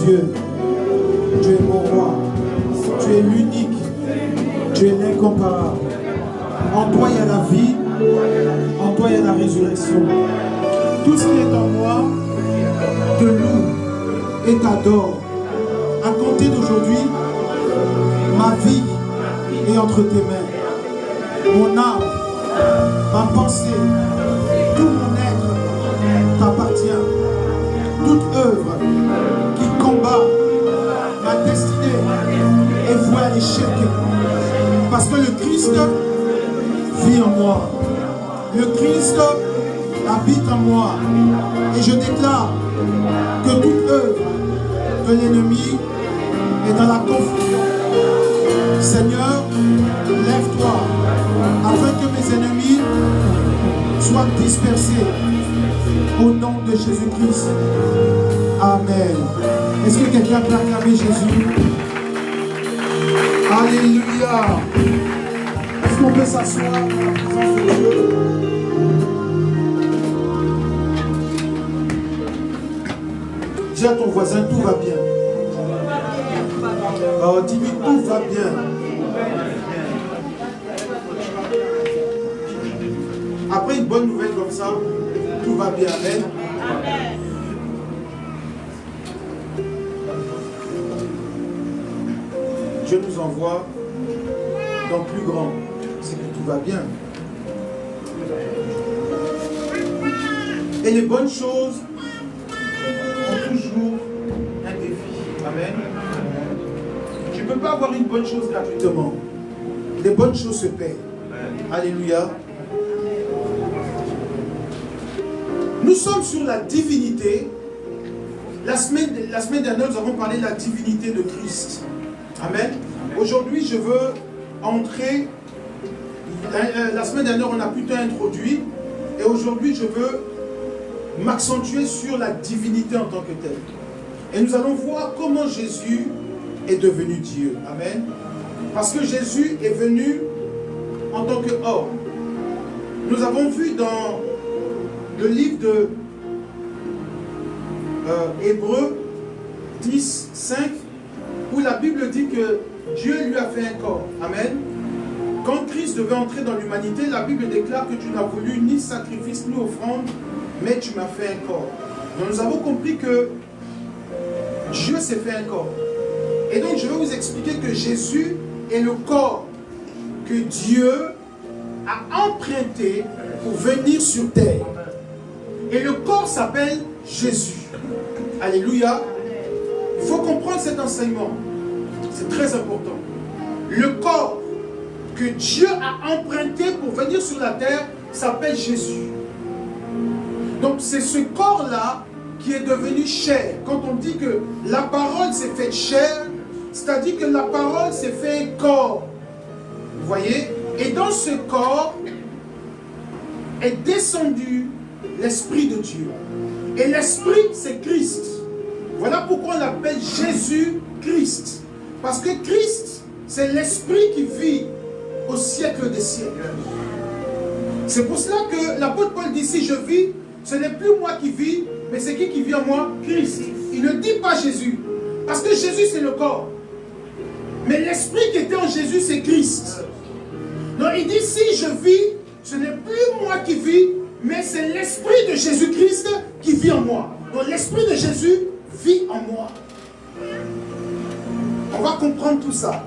Dieu. Tu es mon roi. Tu es l'unique. Tu es l'incomparable. En toi, il y a la vie. En toi, il y a la résurrection. Tout ce qui est en moi te loue et t'adore. À compter d'aujourd'hui, ma vie est entre tes mains. Mon âme, ma pensée, tout mon être t'appartient. Toute œuvre qui combat ma destinée est vouée à l'échec. Parce que le Christ vit en moi. Le Christ habite en moi. Et je déclare que toute œuvre de l'ennemi est dans la confusion. Seigneur, lève-toi afin que mes ennemis soient dispersés au nom de Jésus-Christ. Amen. Est-ce que quelqu'un peut acclamer Jésus? Alléluia. Est-ce qu'on peut s'asseoir dans la présence de Dieu? Dis à ton voisin, tout va bien. Oh, dis-lui, tout va bien. Après une bonne nouvelle comme ça, tout va bien. Amen. Dieu nous envoie dans le plus grand. C'est que tout va bien. Et les bonnes choses ont toujours un défi. Amen. Tu ne peux pas avoir une bonne chose gratuitement. Les bonnes choses se paient. Alléluia. Nous sommes sur la divinité. La semaine dernière, nous avons parlé de la divinité de Christ. Amen. Aujourd'hui, je veux entrer. La semaine dernière, on a plutôt introduit. Et aujourd'hui, je veux m'accentuer sur la divinité en tant que telle. Et nous allons voir comment Jésus est devenu Dieu. Amen. Parce que Jésus est venu en tant qu'homme. Nous avons vu dans le livre de Hébreux 10, 5, où la Bible dit que Dieu lui a fait un corps. Amen. Quand Christ devait entrer dans l'humanité, la Bible déclare que tu n'as voulu ni sacrifice ni offrande, mais tu m'as fait un corps. Donc nous avons compris que Dieu s'est fait un corps. Et donc je vais vous expliquer que Jésus est le corps que Dieu a emprunté pour venir sur terre. Et le corps s'appelle Jésus. Alléluia. Il faut comprendre cet enseignement. C'est très important. Le corps que Dieu a emprunté pour venir sur la terre s'appelle Jésus. Donc c'est ce corps-là qui est devenu chair. Quand on dit que la parole s'est faite chair, c'est-à-dire que la parole s'est fait un corps. Vous voyez? Et dans ce corps est descendu l'Esprit de Dieu. Et l'Esprit, c'est Christ. Voilà pourquoi on l'appelle Jésus-Christ. Parce que Christ, c'est l'Esprit qui vit au siècle des siècles. C'est pour cela que l'apôtre Paul dit, si je vis, ce n'est plus moi qui vis, mais c'est qui vit en moi? Christ. Il ne dit pas Jésus. Parce que Jésus, c'est le corps. Mais l'Esprit qui était en Jésus, c'est Christ. Donc il dit, si je vis, ce n'est plus moi qui vis, mais c'est l'Esprit de Jésus-Christ qui vit en moi. Donc l'Esprit de Jésus vit en moi. On va comprendre tout ça.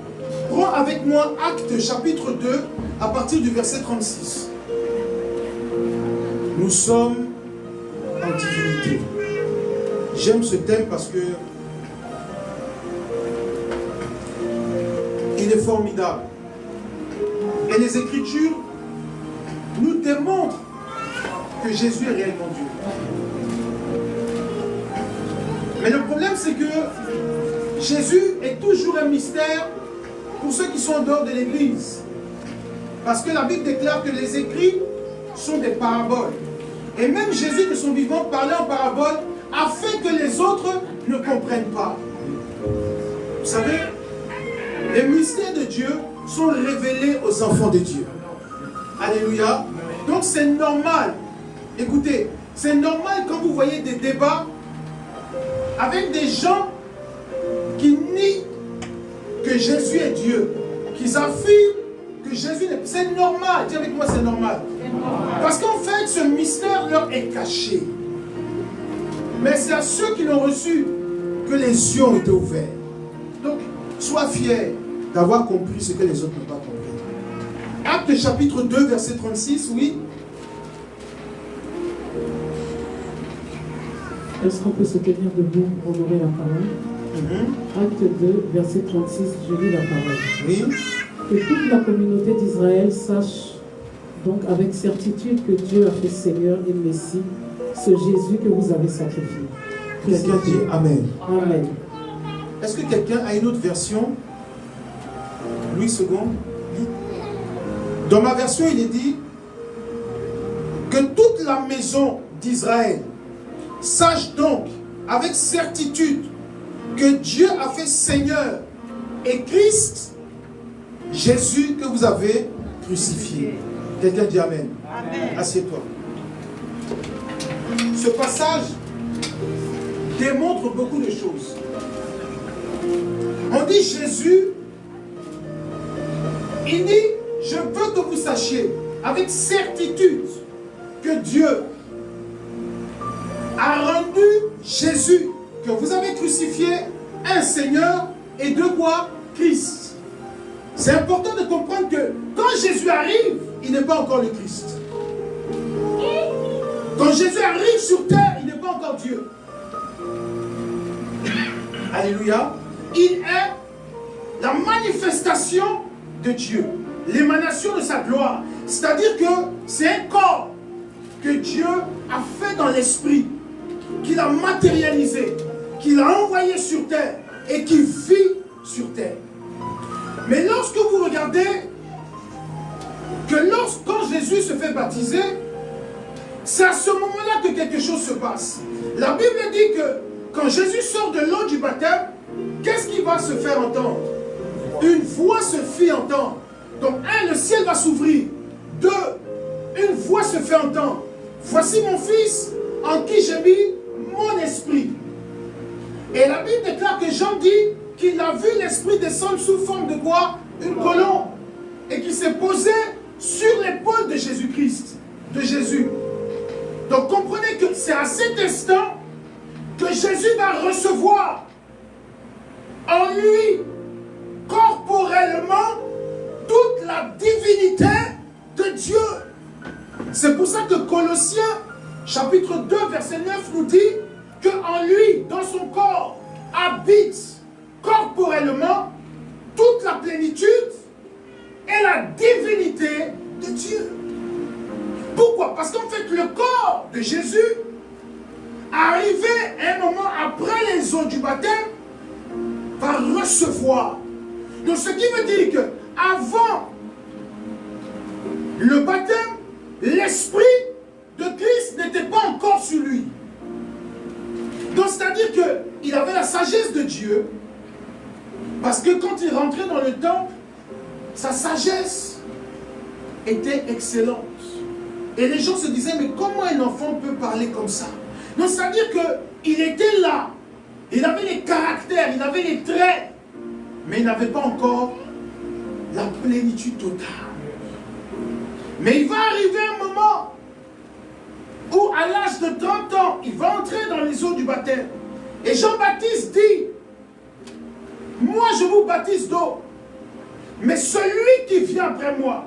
Prends avec moi Actes chapitre 2 à partir du verset 36. Nous sommes en divinité. J'aime ce thème parce que il est formidable. Et les Écritures nous démontrent que Jésus est réellement Dieu. Mais le problème, c'est que Jésus est toujours un mystère pour ceux qui sont en dehors de l'Église. Parce que la Bible déclare que les écrits sont des paraboles. Et même Jésus de son vivant parlait en parabole afin que les autres ne comprennent pas. Vous savez, les mystères de Dieu sont révélés aux enfants de Dieu. Alléluia. Donc c'est normal. Écoutez, c'est normal quand vous voyez des débats avec des gens que Jésus est Dieu, qu'ils affirment que Jésus n'est... C'est normal, dis avec moi c'est normal. Parce qu'en fait, ce mystère leur est caché. Mais c'est à ceux qui l'ont reçu que les yeux ont été ouverts. Donc, sois fier d'avoir compris ce que les autres n'ont pas compris. Acte chapitre 2, verset 36, oui. Est-ce qu'on peut se tenir debout pour honorer la parole? Acte 2, verset 36, je lis la parole. Oui. Que toute la communauté d'Israël sache donc avec certitude que Dieu a fait Seigneur et Messie, ce Jésus que vous avez sacrifié. Quelqu'un dit Amen. Amen. Est-ce que quelqu'un a une autre version? Louis II. Dans ma version, il est dit que toute la maison d'Israël sache donc avec certitude que Dieu a fait Seigneur et Christ, Jésus que vous avez crucifié. Quelqu'un dit Amen. Amen. Assieds-toi. Ce passage démontre beaucoup de choses. On dit Jésus, il dit, je veux que vous sachiez avec certitude que Dieu a rendu Jésus, que vous avez crucifié, un Seigneur et de quoi? Christ. C'est important de comprendre que quand Jésus arrive, il n'est pas encore le Christ. Quand Jésus arrive sur terre, il n'est pas encore Dieu. Alléluia. Il est la manifestation de Dieu, l'émanation de sa gloire. C'est-à-dire que c'est un corps que Dieu a fait dans l'esprit, qu'il a matérialisé, qu'il a envoyé sur terre et qui vit sur terre. Mais lorsque vous regardez que quand Jésus se fait baptiser, c'est à ce moment-là que quelque chose se passe. La Bible dit que quand Jésus sort de l'eau du baptême, qu'est-ce qui va se faire entendre? Une voix se fit entendre. Donc, un, le ciel va s'ouvrir. Deux, une voix se fait entendre. Voici mon fils en qui j'ai mis mon esprit. Et la Bible déclare que Jean dit qu'il a vu l'esprit descendre sous forme de quoi? Une colombe. Et qui s'est posé sur l'épaule de Jésus-Christ, de Jésus. Donc comprenez que c'est à cet instant que Jésus va recevoir en lui, corporellement, toute la divinité de Dieu. C'est pour ça que Colossiens, chapitre 2, verset 9, nous dit qu'en lui, dans son corps, habite corporellement toute la plénitude et la divinité de Dieu. Pourquoi? Parce qu'en fait, le corps de Jésus, arrivé un moment après les eaux du baptême, va recevoir. Donc, ce qui veut dire que avant le baptême, l'esprit de Christ n'était pas encore sur lui. Donc, c'est-à-dire qu'il avait la sagesse de Dieu, parce que quand il rentrait dans le temple, sa sagesse était excellente. Et les gens se disaient, mais comment un enfant peut parler comme ça? Donc, c'est-à-dire qu'il était là. Il avait les caractères, il avait les traits, mais il n'avait pas encore la plénitude totale. Mais il va arriver un moment où, à l'âge de 30 ans, il va entrer dans les eaux du baptême. Et Jean-Baptiste dit, moi je vous baptise d'eau, mais celui qui vient après moi,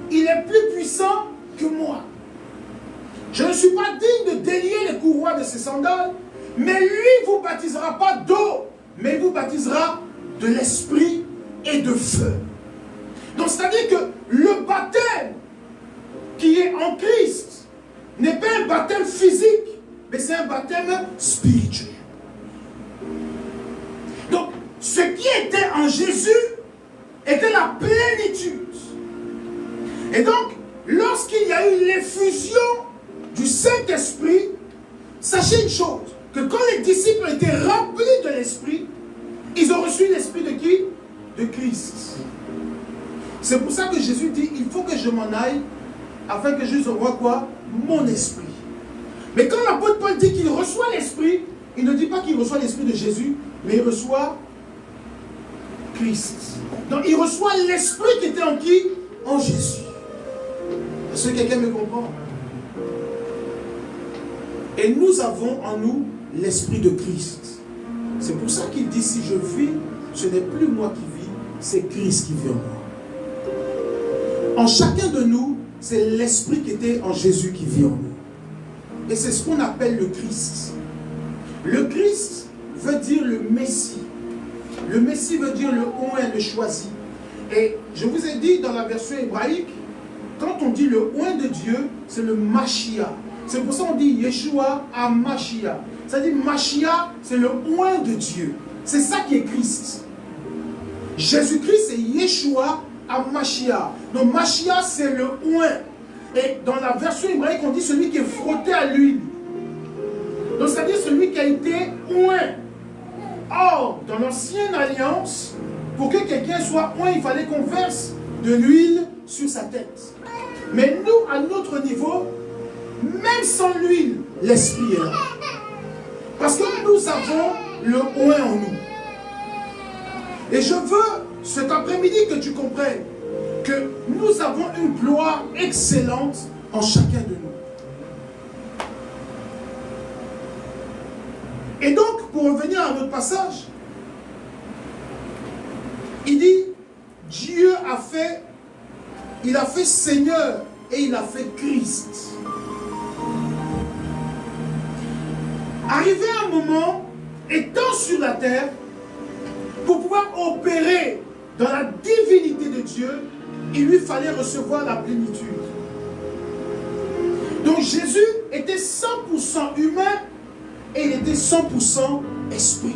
il est plus puissant que moi. Je ne suis pas digne de délier les courroies de ses sandales, mais lui vous baptisera pas d'eau, mais il vous baptisera de l'esprit et de feu. Donc c'est-à-dire que le baptême qui est en Christ n'est pas un baptême physique, mais c'est un baptême spirituel. Donc ce qui était en Jésus était la plénitude. Et donc, lorsqu'il y a eu l'effusion du Saint-Esprit, sachez une chose, que quand les disciples étaient remplis de l'Esprit, ils ont reçu l'Esprit de qui? De Christ. C'est pour ça que Jésus dit, il faut que je m'en aille, afin que je envoie quoi? Mon Esprit. Mais quand l'apôtre Paul dit qu'il reçoit l'Esprit, il ne dit pas qu'il reçoit l'Esprit de Jésus, mais il reçoit Christ. Donc il reçoit l'esprit qui était en qui? En Jésus. Est-ce que quelqu'un me comprend? Et nous avons en nous l'esprit de Christ. C'est pour ça qu'il dit, si je vis, ce n'est plus moi qui vis, c'est Christ qui vit en moi. En chacun de nous, c'est l'esprit qui était en Jésus qui vit en nous. Et c'est ce qu'on appelle le Christ. Le Christ veut dire le Messie. Le Messie veut dire le oint, le choisi. Et je vous ai dit dans la version hébraïque, quand on dit le oint de Dieu, c'est le Mashiach. C'est pour ça qu'on dit Yeshua à Mashiach. C'est-à-dire Mashiach, c'est le oint de Dieu. C'est ça qui est Christ. Jésus-Christ, c'est Yeshua à Mashiach. Donc Mashiach, c'est le oint. Et dans la version hébraïque, on dit celui qui est frotté à l'huile. Donc c'est-à-dire celui qui a été oint. Or, dans l'ancienne alliance, pour que quelqu'un soit oint, il fallait qu'on verse de l'huile sur sa tête. Mais nous, à notre niveau, même sans l'huile, l'esprit est là. Parce que nous avons le oint en nous. Et je veux cet après-midi que tu comprennes que nous avons une gloire excellente en chacun de nous. Et donc, pour revenir à notre passage, il dit, Dieu a fait, il a fait Seigneur et il a fait Christ. Arrivé à un moment, étant sur la terre, pour pouvoir opérer dans la divinité de Dieu, il lui fallait recevoir la plénitude. Donc Jésus était 100% humain et il était 100% esprit.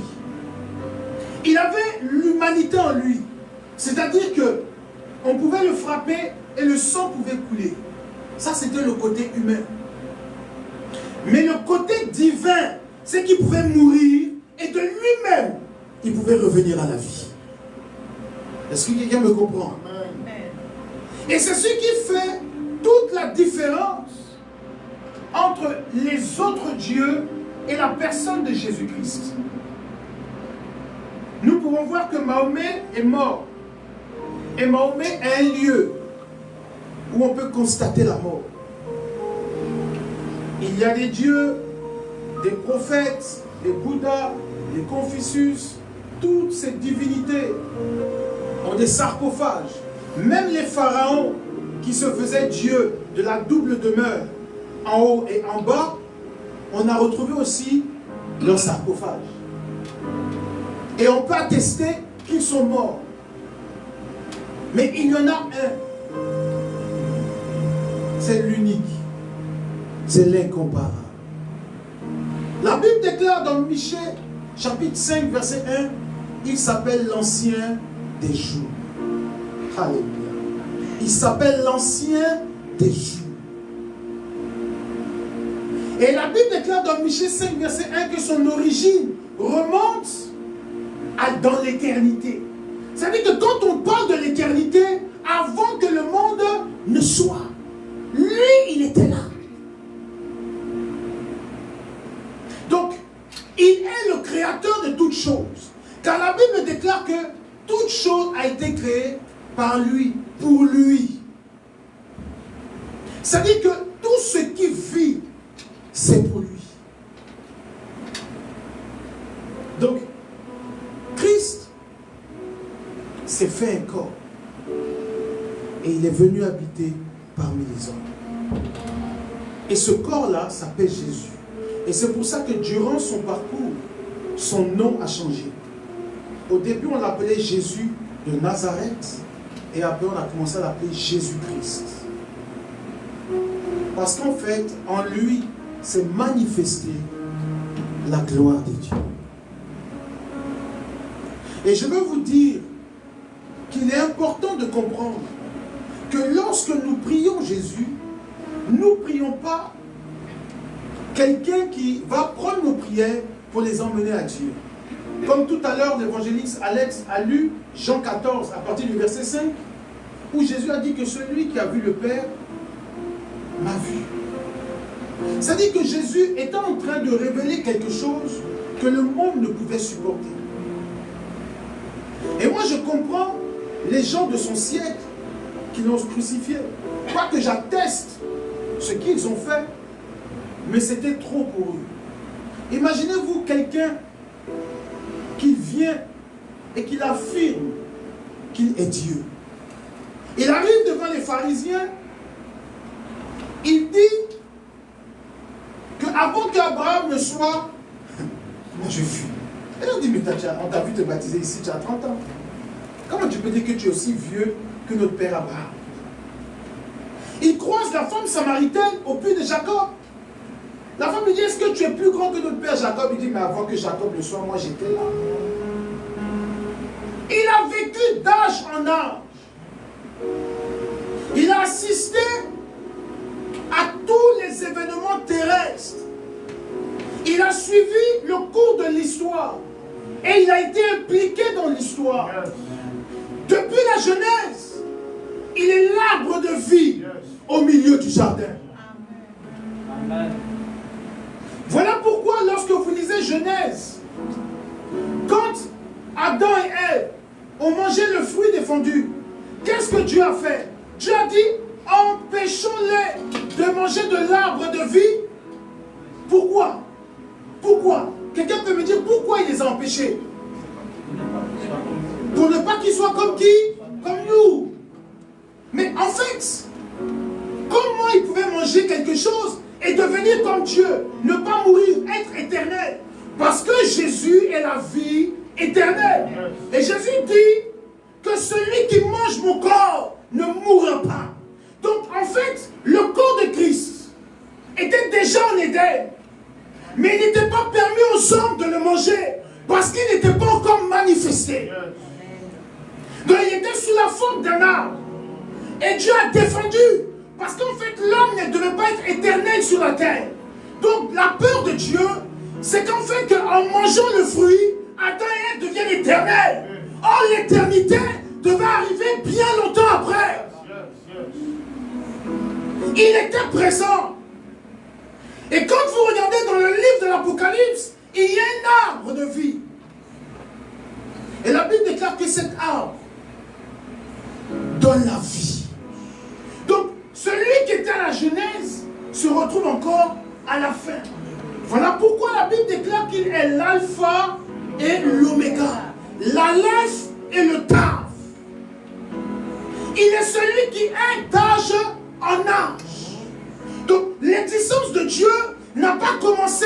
Il avait l'humanité en lui. C'est-à-dire que on pouvait le frapper et le sang pouvait couler. Ça, c'était le côté humain. Mais le côté divin, c'est qu'il pouvait mourir et de lui-même, il pouvait revenir à la vie. Est-ce que quelqu'un me comprend? Et c'est ce qui fait toute la différence entre les autres dieux et la personne de Jésus-Christ. Nous pouvons voir que Mahomet est mort. Et Mahomet est un lieu où on peut constater la mort. Il y a des dieux, des prophètes, des Bouddhas, des Confucius, toutes ces divinités ont des sarcophages. Même les pharaons qui se faisaient dieux de la double demeure en haut et en bas, on a retrouvé aussi leur sarcophage. Et on peut attester qu'ils sont morts. Mais il y en a un. C'est l'unique. C'est l'incomparable. La Bible déclare dans Michée, chapitre 5, verset 1, il s'appelle l'ancien des jours. Alléluia. Il s'appelle l'ancien des jours. Et la Bible déclare dans Michée 5, verset 1 que son origine remonte dans l'éternité. C'est-à-dire que quand on parle de l'éternité, avant que le monde ne soit, lui, il était là. Donc, il est le créateur de toutes choses. Car la Bible déclare que toute chose a été créée par lui, pour lui. C'est-à-dire que tout ce qui vit, c'est pour lui. Donc, Christ s'est fait un corps. Et il est venu habiter parmi les hommes. Et ce corps-là s'appelle Jésus. Et c'est pour ça que durant son parcours, son nom a changé. Au début, on l'appelait Jésus de Nazareth. Et après, on a commencé à l'appeler Jésus-Christ. Parce qu'en fait, en lui, s'est manifestée la gloire de Dieu. Et je veux vous dire qu'il est important de comprendre que lorsque nous prions Jésus, nous ne prions pas quelqu'un qui va prendre nos prières pour les emmener à Dieu. Comme tout à l'heure, l'évangéliste Alex a lu Jean 14 à partir du verset 5, où Jésus a dit que celui qui a vu le Père m'a vu. C'est-à-dire que Jésus était en train de révéler quelque chose que le monde ne pouvait supporter. Et moi, je comprends les gens de son siècle qui l'ont crucifié. Pas que j'atteste ce qu'ils ont fait, mais c'était trop pour eux. Imaginez-vous quelqu'un qui vient et qui affirme qu'il est Dieu. Il arrive devant les pharisiens, il dit qu'avant qu'Abraham ne soit, moi je fuis. Et on dit, mais on t'a vu te baptiser ici, tu as 30 ans. Comment tu peux dire que tu es aussi vieux que notre père Abraham? Il croise la femme samaritaine au puits de Jacob. La femme lui dit, est-ce que tu es plus grand que notre père Jacob? Il dit, mais avant que Jacob le soit, moi j'étais là. Il a vécu d'âge en âge. Il a assisté à tous les événements terrestres. Il a suivi le cours de l'histoire. Et il a été impliqué dans l'histoire. Depuis la Genèse, il est l'arbre de vie au milieu du jardin. Amen. Voilà pourquoi lorsque vous lisez Genèse, quand Adam et Ève ont mangé le fruit défendu, qu'est-ce que Dieu a fait? Dieu a dit, empêchons-les de manger de l'arbre de vie. Pourquoi? Pourquoi? Quelqu'un peut me dire pourquoi il les a empêchés? Pour ne pas qu'ils soient comme qui? Comme nous. Mais en fait, comment ils pouvaient manger quelque chose et devenir comme Dieu, ne pas mourir, être éternel? Parce que Jésus est la vie éternelle. Et Jésus dit que celui qui mange mon corps ne mourra pas. Donc en fait, le corps de Christ était déjà en Éden. Mais il n'était pas permis aux hommes de le manger parce qu'il n'était pas encore manifesté. Donc il était sous la forme d'un arbre. Et Dieu a défendu. Parce qu'en fait, l'homme ne devait pas être éternel sur la terre. Donc la peur de Dieu, c'est qu'en fait, en mangeant le fruit, Adam et Ève deviennent éternels. Or, l'éternité devait arriver bien longtemps après. Il était présent. Et quand vous regardez dans le livre de l'Apocalypse, il y a un arbre de vie. Et la Bible déclare que cet arbre donne la vie. Donc, celui qui était à la Genèse se retrouve encore à la fin. Voilà pourquoi la Bible déclare qu'il est l'alpha et l'oméga. L'aleph et le tav. Il est celui qui est d'âge en âge. Donc, l'existence de Dieu n'a pas commencé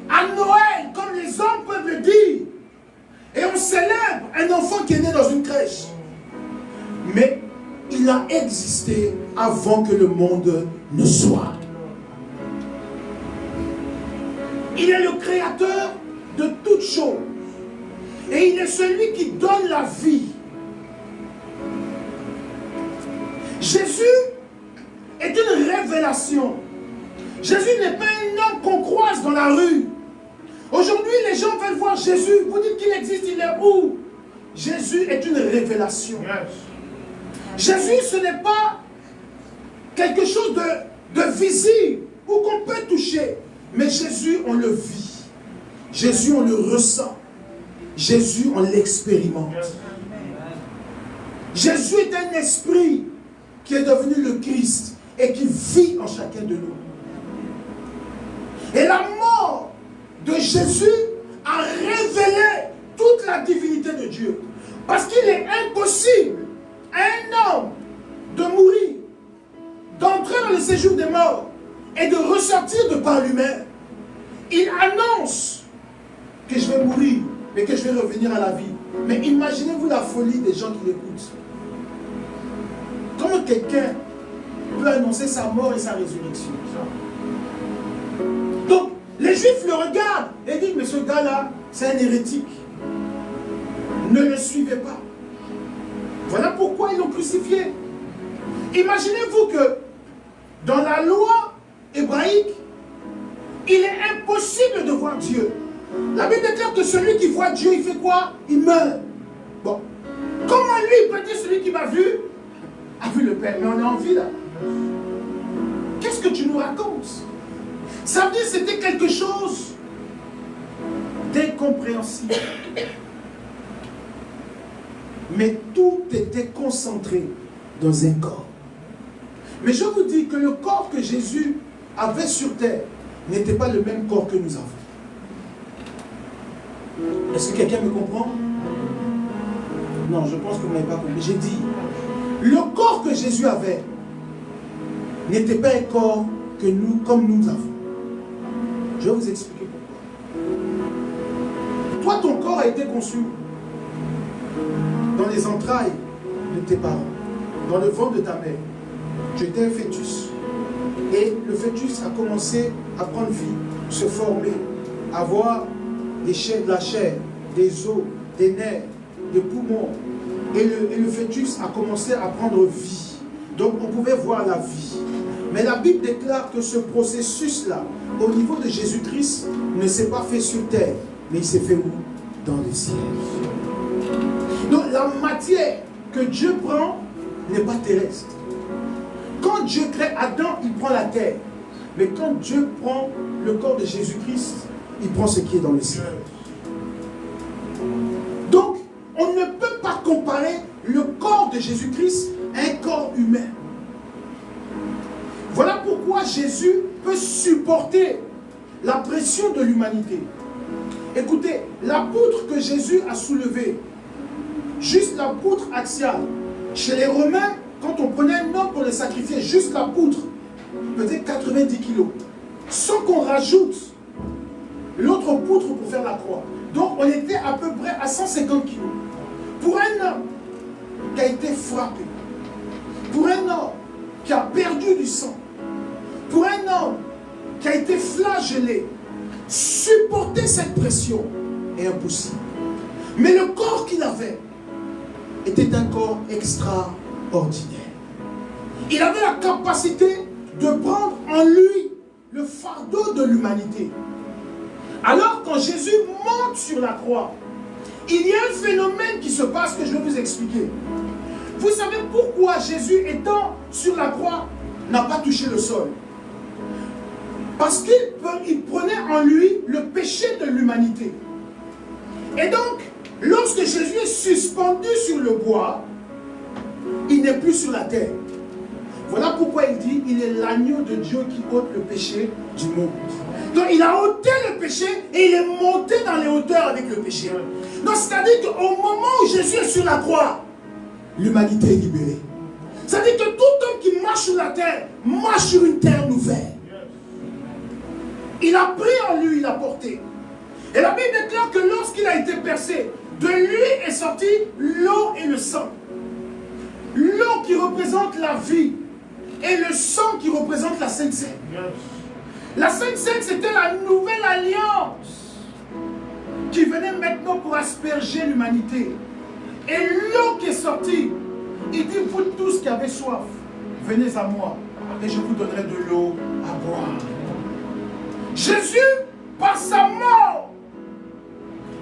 à Noël, comme les hommes peuvent le dire. Et on célèbre un enfant qui est né dans une crèche. Mais il a existé avant que le monde ne soit. Il est le créateur de toutes choses. Et il est celui qui donne la vie. Jésus est une révélation. Jésus n'est pas un homme qu'on croise dans la rue. Aujourd'hui, les gens veulent voir Jésus. Vous dites qu'il existe, il est où? Jésus est une révélation. Jésus, ce n'est pas quelque chose de visible ou qu'on peut toucher. Mais Jésus, on le vit. Jésus, on le ressent. Jésus, on l'expérimente. Jésus est un esprit qui est devenu le Christ et qui vit en chacun de nous. Et la mort de Jésus a révélé toute la divinité de Dieu. Parce qu'il est impossible à un homme de mourir, d'entrer dans le séjour des morts et de ressortir de par lui-même. Il annonce que je vais mourir, mais que je vais revenir à la vie. Mais imaginez-vous la folie des gens qui l'écoutent. Comment quelqu'un peut annoncer sa mort et sa résurrection? Donc, les Juifs le regardent et disent, mais ce gars-là, c'est un hérétique. Ne le suivez pas. Voilà pourquoi ils l'ont crucifié. Imaginez-vous que dans la loi hébraïque, il est impossible de voir Dieu. La Bible déclare que celui qui voit Dieu, il fait quoi? Il meurt. Bon. Comment lui, il peut dire celui qui m'a vu a vu le Père? Mais on est en vie là. Qu'est-ce que tu nous racontes? Ça veut dire que c'était quelque chose d'incompréhensible. Mais tout était concentré dans un corps. Mais je vous dis que le corps que Jésus avait sur terre n'était pas le même corps que nous avons. Est-ce que quelqu'un me comprend? Non, je pense que vous n'avez pas compris. J'ai dit, le corps que Jésus avait n'était pas un corps que nous, comme nous avons. Je vais vous expliquer pourquoi. Toi, ton corps a été conçu dans les entrailles de tes parents, dans le ventre de ta mère. Tu étais un fœtus. Et le fœtus a commencé à prendre vie, se former, avoir de la chair, des os, des nerfs, des poumons. Et le fœtus a commencé à prendre vie. Donc on pouvait voir la vie. Mais la Bible déclare que ce processus-là, au niveau de Jésus-Christ, ne s'est pas fait sur terre, mais il s'est fait où? Dans le ciel. Donc la matière que Dieu prend n'est pas terrestre. Quand Dieu crée Adam, il prend la terre. Mais quand Dieu prend le corps de Jésus-Christ, il prend ce qui est dans le ciel. Donc, on ne peut pas comparer le corps de Jésus-Christ à un corps humain. Voilà pourquoi Jésus peut supporter la pression de l'humanité. Écoutez, la poutre que Jésus a soulevée, juste la poutre axiale, chez les Romains, quand on prenait un homme pour le sacrifier, juste la poutre, peut-être 90 kilos, sans qu'on rajoute l'autre poutre pour faire la croix. Donc on était à peu près à 150 kilos. Pour un homme qui a été frappé, pour un homme qui a perdu du sang, pour un homme qui a été flagellé, supporter cette pression est impossible. Mais le corps qu'il avait était un corps extraordinaire. Il avait la capacité de prendre en lui le fardeau de l'humanité. Alors quand Jésus monte sur la croix, il y a un phénomène qui se passe que je vais vous expliquer. Vous savez pourquoi Jésus, étant sur la croix, n'a pas touché le sol? Parce qu'il prenait en lui le péché de l'humanité. Et donc, lorsque Jésus est suspendu sur le bois, il n'est plus sur la terre. Voilà pourquoi il dit, il est l'agneau de Dieu qui ôte le péché du monde. Donc il a ôté le péché et il est monté dans les hauteurs avec le péché. Donc c'est-à-dire qu'au moment où Jésus est sur la croix, l'humanité est libérée. C'est-à-dire que tout homme qui marche sur la terre, marche sur une terre nouvelle. Il a pris en lui, il a porté. Et la Bible déclare que lorsqu'il a été percé, de lui est sorti l'eau et le sang. L'eau qui représente la vie et le sang qui représente la Sainte Seine. La Sainte Seine, c'était la nouvelle alliance qui venait maintenant pour asperger l'humanité. Et l'eau qui est sortie, il dit, vous tous qui avez soif, venez à moi et je vous donnerai de l'eau à boire. Jésus, par sa mort,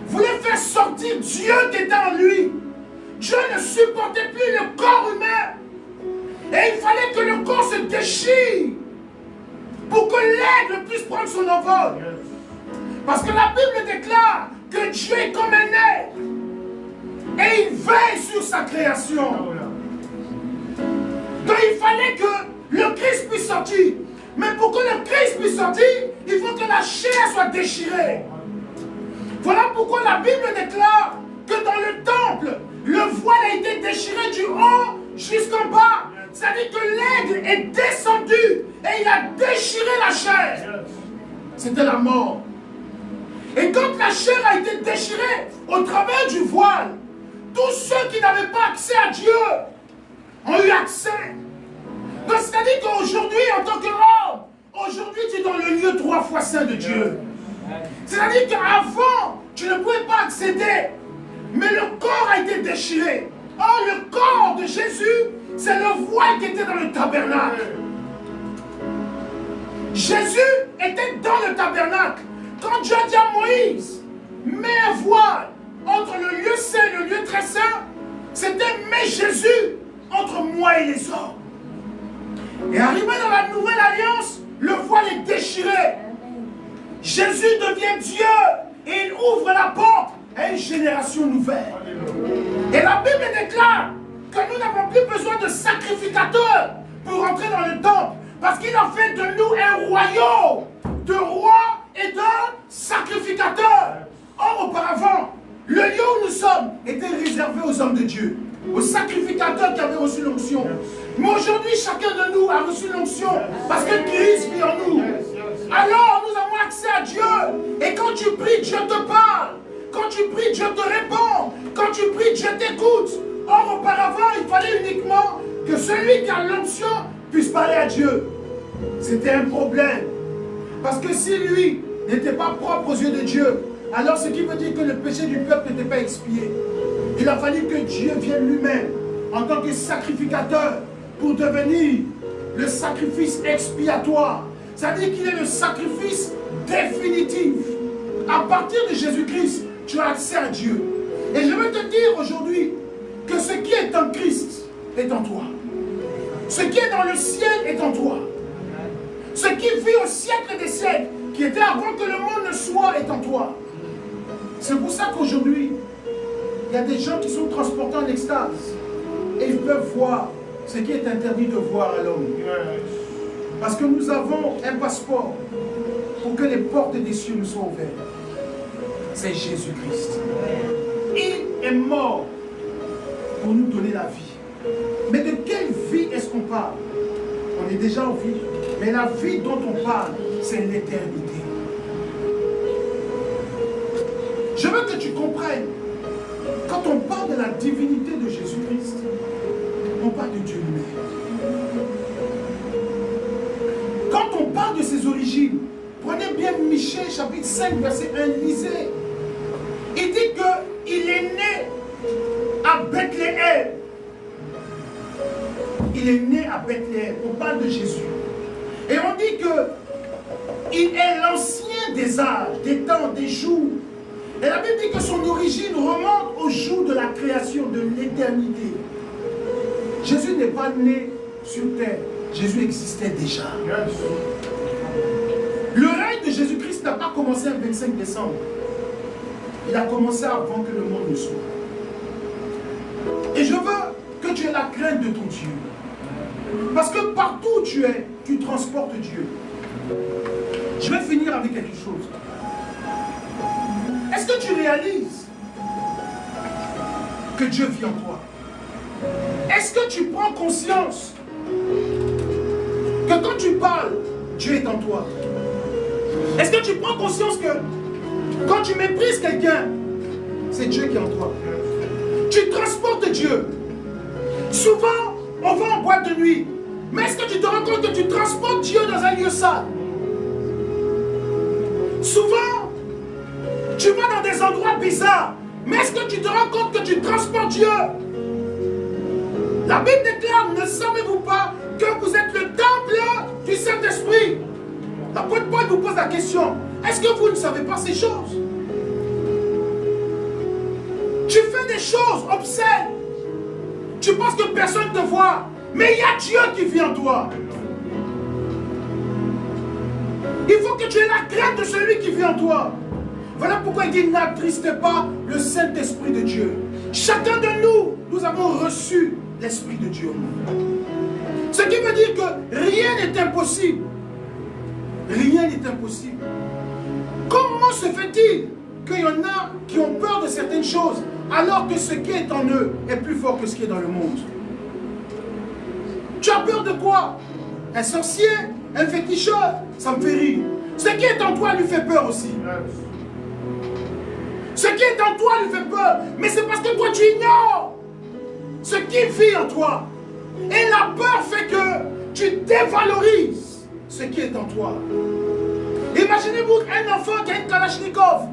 voulait faire sortir Dieu qui était en lui. Dieu ne supportait plus le corps humain. Et il fallait que le corps se déchire pour que l'aigle puisse prendre son envol. Parce que la Bible déclare que Dieu est comme un aigle. Et il veille sur sa création. Donc il fallait que le Christ puisse sortir. Mais pour que le Christ puisse sortir, il faut que la chair soit déchirée. Voilà pourquoi la Bible déclare que dans le temple, le voile a été déchiré du haut jusqu'en bas. C'est-à-dire que l'aigle est descendu et il a déchiré la chair. C'était la mort. Et quand la chair a été déchirée au travers du voile, tous ceux qui n'avaient pas accès à Dieu ont eu accès. Donc c'est-à-dire qu'aujourd'hui, en tant qu'homme, aujourd'hui tu es dans le lieu 3 fois saint de Dieu. C'est-à-dire qu'avant, tu ne pouvais pas accéder. Mais le corps a été déchiré. Or, le corps de Jésus, c'est le voile qui était dans le tabernacle. Jésus était dans le tabernacle. Quand Dieu a dit à Moïse, mets un voile entre le lieu saint et le lieu très saint, c'était mets Jésus entre moi et les hommes. Et arrivé dans la nouvelle alliance, le voile est déchiré. Jésus devient Dieu et il ouvre la porte à une génération nouvelle. Et la Bible besoin de sacrificateurs pour rentrer dans le temple. Parce qu'il a fait de nous un royaume de rois et de sacrificateurs. Or, auparavant, le lieu où nous sommes était réservé aux hommes de Dieu, aux sacrificateurs qui avaient reçu l'onction. Mais aujourd'hui, chacun de nous a reçu l'onction parce que Christ vit en nous. Alors, nous avons accès à Dieu. Et quand tu pries, Dieu te parle. Quand tu pries, Dieu te répond. Quand tu pries, Dieu t'écoute. Or, auparavant, il fallait uniquement que celui qui a l'onction puisse parler à Dieu. C'était un problème. Parce que si lui n'était pas propre aux yeux de Dieu, alors ce qui veut dire que le péché du peuple n'était pas expié. Il a fallu que Dieu vienne lui-même en tant que sacrificateur pour devenir le sacrifice expiatoire. C'est-à-dire qu'il est le sacrifice définitif. À partir de Jésus-Christ, tu as accès à Dieu. Et je veux te dire aujourd'hui que ce qui est en Christ est en toi. Ce qui est dans le ciel est en toi. Ce qui vit au siècle des siècles, qui était avant que le monde ne soit, est en toi. C'est pour ça qu'aujourd'hui, il y a des gens qui sont transportés en extase. Et ils peuvent voir ce qui est interdit de voir à l'homme. Parce que nous avons un passeport pour que les portes des cieux nous soient ouvertes. C'est Jésus-Christ. Il est mort pour nous donner la vie. Mais de quelle vie est-ce qu'on parle? On est déjà en vie. Mais la vie dont on parle, c'est l'éternité. Je veux que tu comprennes. Quand on parle de la divinité de Jésus-Christ, on parle de Dieu lui-même. Quand on parle de ses origines, prenez bien Michée chapitre 5 verset 1, lisez. Il dit qu'il est né à Bethléem. Il est né à Bethléem. On parle de Jésus. Et on dit qu'il est l'ancien des âges, des temps, des jours. Et la Bible dit que son origine remonte au jour de la création, de l'éternité. Jésus n'est pas né sur terre. Jésus existait déjà. Le règne de Jésus-Christ n'a pas commencé le 25 décembre. Il a commencé avant que le monde ne soit. Et je veux que tu aies la crainte de ton Dieu. Parce que partout où tu es, tu transportes Dieu. Je vais finir avec quelque chose. Est-ce que tu réalises que Dieu vit en toi? Est-ce que tu prends conscience que quand tu parles, Dieu est en toi? Est-ce que tu prends conscience que quand tu méprises quelqu'un, c'est Dieu qui est en toi? Tu transportes Dieu. Souvent, on va en boîte de nuit. Mais est-ce que tu te rends compte que tu transportes Dieu dans un lieu sale? Souvent, tu vas dans des endroits bizarres. Mais est-ce que tu te rends compte que tu transportes Dieu? La Bible déclare, ne savez-vous pas que vous êtes le temple du Saint-Esprit? L'apôtre Paul vous pose la question, est-ce que vous ne savez pas ces choses? Tu fais des choses obscènes. Tu penses que personne ne te voit. Mais il y a Dieu qui vit en toi. Il faut que tu aies la crainte de celui qui vit en toi. Voilà pourquoi il dit, n'attristez pas le Saint-Esprit de Dieu. Chacun de nous, nous avons reçu l'Esprit de Dieu. Ce qui veut dire que rien n'est impossible. Rien n'est impossible. Comment se fait-il qu'il y en a qui ont peur de certaines choses alors que ce qui est en eux est plus fort que ce qui est dans le monde? Tu as peur de quoi? Un sorcier, un féticheur, ça me fait rire. Ce qui est en toi lui fait peur aussi. Ce qui est en toi lui fait peur. Mais c'est parce que toi tu ignores ce qui vit en toi. Et la peur fait que tu dévalorises ce qui est en toi. Imaginez-vous un enfant qui a une Kalachnikov.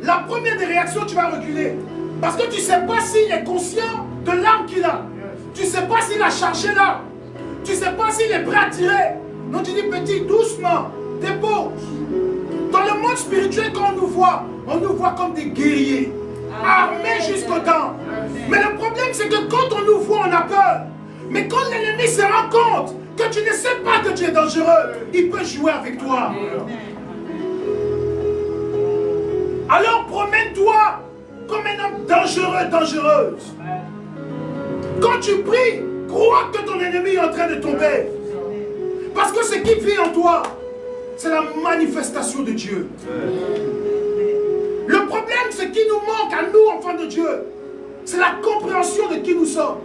La première des réactions, tu vas reculer. Parce que tu ne sais pas s'il est conscient de l'arme qu'il a. Tu ne sais pas s'il a chargé l'arme. Tu ne sais pas s'il est prêt à tirer. Donc tu dis petit, doucement, dépose. Dans le monde spirituel, quand on nous voit comme des guerriers, armés jusqu'aux dents. Mais le problème, c'est que quand on nous voit, on a peur. Mais quand l'ennemi se rend compte que tu ne sais pas que tu es dangereux, il peut jouer avec toi. Alors promène-toi comme un homme dangereux, dangereuse. Quand tu pries, crois que ton ennemi est en train de tomber. Parce que ce qui vit en toi, c'est la manifestation de Dieu. Le problème, ce qui nous manque à nous, enfants de Dieu, c'est la compréhension de qui nous sommes.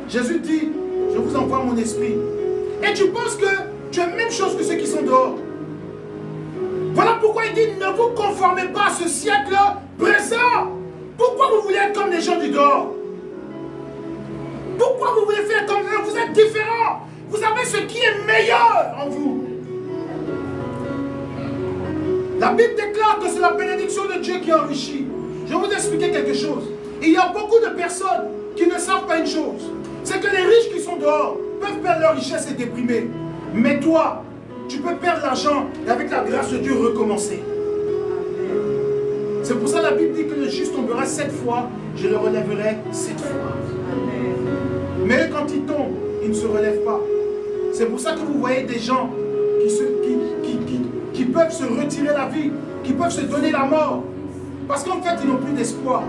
Jésus dit, je vous envoie mon esprit. Et tu penses que tu es la même chose que ceux qui sont dehors. Voilà pourquoi il dit, ne vous conformez pas à ce siècle présent. Pourquoi vous voulez être comme les gens du dehors? Pourquoi vous voulez faire comme eux? Vous êtes différents. Vous avez ce qui est meilleur en vous. La Bible déclare que c'est la bénédiction de Dieu qui enrichit. Je vais vous expliquer quelque chose. Il y a beaucoup de personnes qui ne savent pas une chose. C'est que les riches qui sont dehors peuvent perdre leur richesse et déprimer. Mais toi, tu peux perdre l'argent et avec la grâce de Dieu recommencer. C'est pour ça que la Bible dit que le juste tombera 7 fois, je le relèverai 7 fois. Mais quand il tombe, il ne se relève pas. C'est pour ça que vous voyez des gens qui peuvent se retirer la vie, qui peuvent se donner la mort. Parce qu'en fait, ils n'ont plus d'espoir.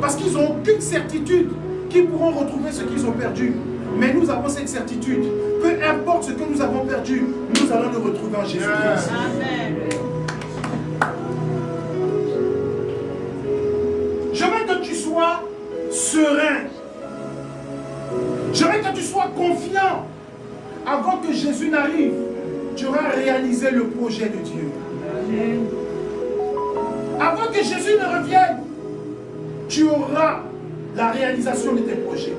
Parce qu'ils n'ont aucune certitude qu'ils pourront retrouver ce qu'ils ont perdu. Mais nous avons cette certitude. Peu importe ce que nous avons perdu, nous allons le retrouver en Jésus-Christ. Je veux que tu sois serein. Je veux que tu sois confiant. Avant que Jésus n'arrive, tu auras réalisé le projet de Dieu. Avant que Jésus ne revienne, tu auras la réalisation de tes projets.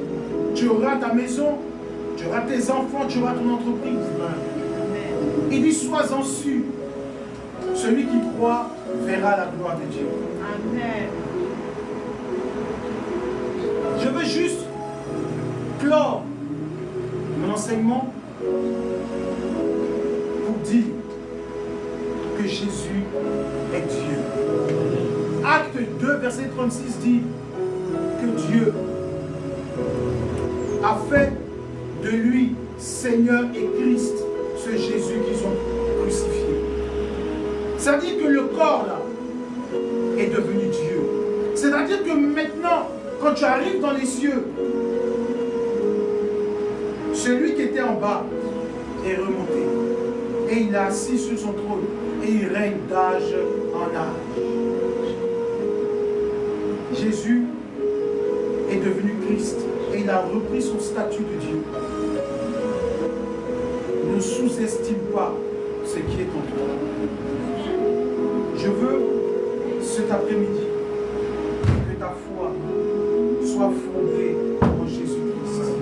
Tu auras ta maison, tu auras tes enfants, tu auras ton entreprise. Il dit, sois-en sûr. Celui qui croit verra la gloire de Dieu. Amen. Je veux juste clore mon enseignement pour dire que Jésus est Dieu. Acte 2, verset 36 dit que Dieu a fait de lui Seigneur et Christ, ce Jésus qu'ils ont crucifié. Ça dit que le corps là est devenu Dieu. C'est-à-dire que maintenant, quand tu arrives dans les cieux, celui qui était en bas est remonté. Et il est assis sur son trône. Et il règne d'âge en âge. Jésus est devenu Christ. Et il a repris son statut de Dieu. Ne sous-estime pas ce qui est en toi. Je veux, cet après-midi, que ta foi soit fondée en Jésus-Christ.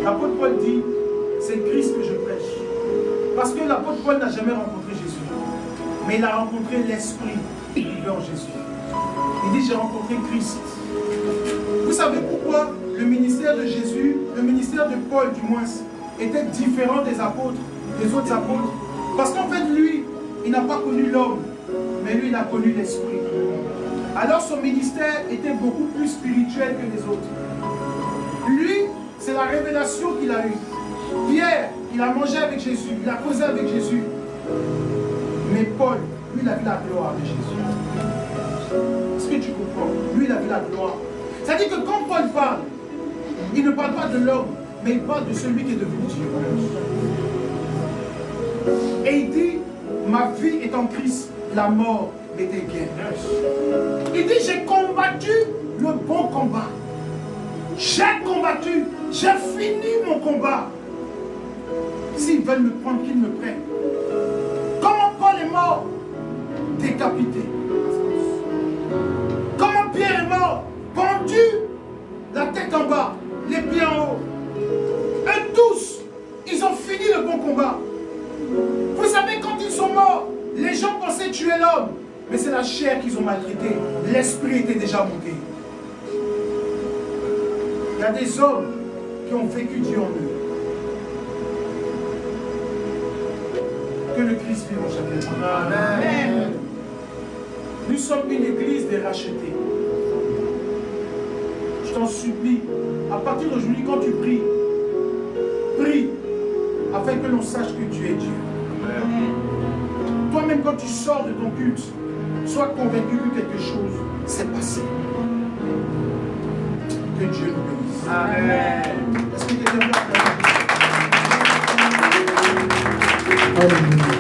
L'apôtre Paul dit, c'est Christ que je prêche. Parce que l'apôtre Paul n'a jamais rencontré Jésus. Mais il a rencontré l'Esprit qui vivait en Jésus. Il dit, j'ai rencontré Christ. Vous savez pourquoi le ministère de Jésus, le ministère de Paul du moins, était différent des apôtres, des autres apôtres? Parce qu'en fait, lui, il n'a pas connu l'homme, mais lui, il a connu l'Esprit. Alors son ministère était beaucoup plus spirituel que les autres. Lui, c'est la révélation qu'il a eue. Pierre, il a mangé avec Jésus, il a causé avec Jésus. Mais Paul, lui, il a vu la gloire de Jésus. Est-ce que tu comprends? Lui, il a vu la gloire. C'est-à-dire que quand Paul parle, il ne parle pas de l'homme, mais il parle de celui qui est devenu Dieu. Et il dit, ma vie est en Christ, la mort m'était gain. Il dit, j'ai combattu le bon combat. J'ai combattu, j'ai fini mon combat. S'ils veulent me prendre, qu'ils me prennent. Comment Paul est mort? Décapité. Comment Pierre est mort? Pendu, la tête en bas, les pieds en haut. Eux tous, ils ont fini le bon combat. Vous savez, quand ils sont morts, les gens pensaient tuer l'homme. Mais c'est la chair qu'ils ont maltraité. L'esprit était déjà monté. Il y a des hommes qui ont vécu Dieu en eux. Que le Christ vive en chacun. Amen. Nous sommes une église des rachetés. Je t'en supplie, à partir d'aujourd'hui, quand tu pries, prie afin que l'on sache que tu es Dieu. Toi-même, quand tu sors de ton culte, sois convaincu que quelque chose s'est passé. Que Dieu nous bénisse. Amen. Est-ce que quelqu'un peut applaudir? Alléluia.